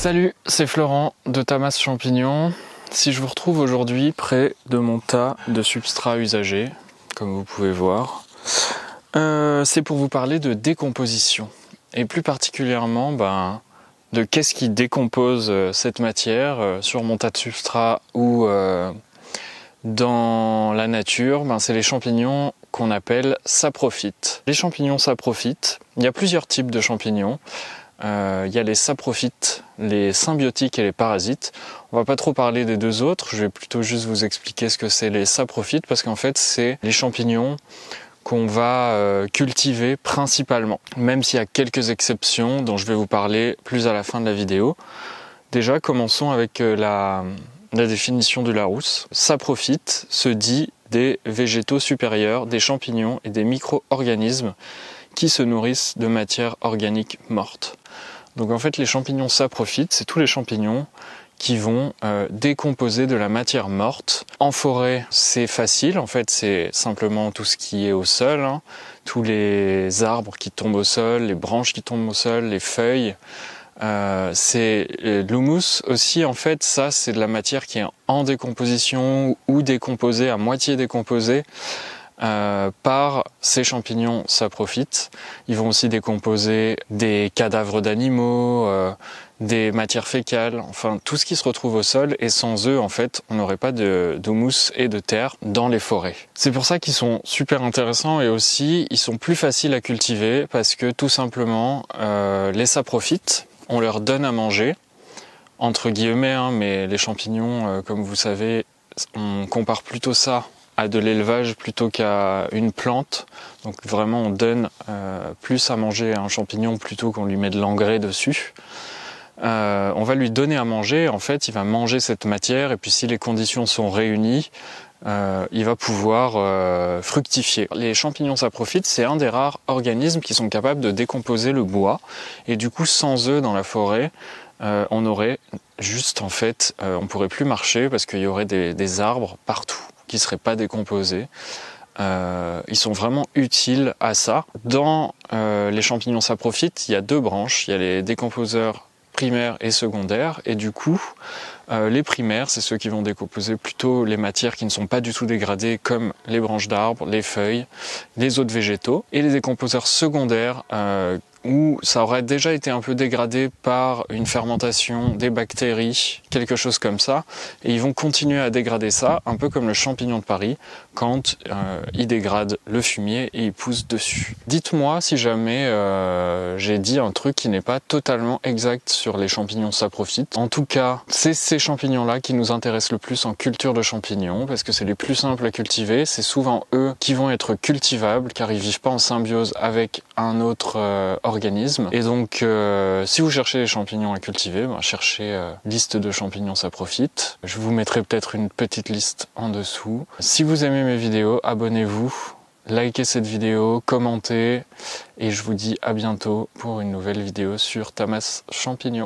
Salut, c'est Florent de Tamas Champignons. Si je vous retrouve aujourd'hui près de mon tas de substrats usagés, comme vous pouvez voir, c'est pour vous parler de décomposition. Et plus particulièrement, de qu'est-ce qui décompose cette matière sur mon tas de substrats ou dans la nature. C'est les champignons qu'on appelle saprophytes. Les champignons saprophytes, il y a plusieurs types de champignons. Il y a les saprophytes, les symbiotiques et les parasites. On va pas trop parler des deux autres, je vais plutôt juste vous expliquer ce que c'est les saprophytes, parce qu'en fait c'est les champignons qu'on va cultiver principalement, même s'il y a quelques exceptions dont je vais vous parler plus à la fin de la vidéo. Déjà, commençons avec la définition du Larousse. Saprophyte se dit des végétaux supérieurs, des champignons et des micro-organismes qui se nourrissent de matière organique morte. Donc en fait les champignons saprophytes, c'est tous les champignons qui vont décomposer de la matière morte. En forêt, c'est facile, en fait c'est simplement tout ce qui est au sol, tous les arbres qui tombent au sol, les branches qui tombent au sol, les feuilles. C'est l'humus aussi, en fait ça c'est de la matière qui est en décomposition ou décomposée, à moitié décomposée par ces champignons saprophytes. Ils vont aussi décomposer des cadavres d'animaux, des matières fécales, enfin tout ce qui se retrouve au sol, et sans eux en fait on n'aurait pas d'humus et de terre dans les forêts. C'est pour ça qu'ils sont super intéressants, et aussi ils sont plus faciles à cultiver parce que tout simplement les saprophytes, on leur donne à manger entre guillemets, mais les champignons comme vous savez, on compare plutôt ça à de l'élevage plutôt qu'à une plante. Donc vraiment on donne plus à manger à un champignon plutôt qu'on lui met de l'engrais dessus. On va lui donner à manger, en fait il va manger cette matière, et puis si les conditions sont réunies, il va pouvoir fructifier. Les champignons saprophytes, c'est un des rares organismes qui sont capables de décomposer le bois, et du coup sans eux dans la forêt, on aurait juste on pourrait plus marcher parce qu'il y aurait des arbres partout qui ne seraient pas décomposés. Ils sont vraiment utiles à ça. Dans les champignons saprophytes, il y a deux branches. Il y a les décomposeurs primaires et secondaires, et du coup les primaires, c'est ceux qui vont décomposer plutôt les matières qui ne sont pas du tout dégradées, comme les branches d'arbres, les feuilles, les autres végétaux, et les décomposeurs secondaires où ça aurait déjà été un peu dégradé par une fermentation, des bactéries, quelque chose comme ça, et ils vont continuer à dégrader ça, un peu comme le champignon de Paris, quand il dégrade le fumier et il pousse dessus. Dites-moi si jamais j'ai dit un truc qui n'est pas totalement exact sur les champignons saprophytes. En tout cas, c'est ces champignons-là qui nous intéressent le plus en culture de champignons, parce que c'est les plus simples à cultiver, c'est souvent eux qui vont être cultivables, car ils vivent pas en symbiose avec un autre organisme. Et donc si vous cherchez les champignons à cultiver, cherchez liste de champignons saprophytes. Je vous mettrai peut-être une petite liste en dessous. Si vous aimez mes vidéos, abonnez-vous, likez cette vidéo, commentez, et je vous dis à bientôt pour une nouvelle vidéo sur Tamas Champignons.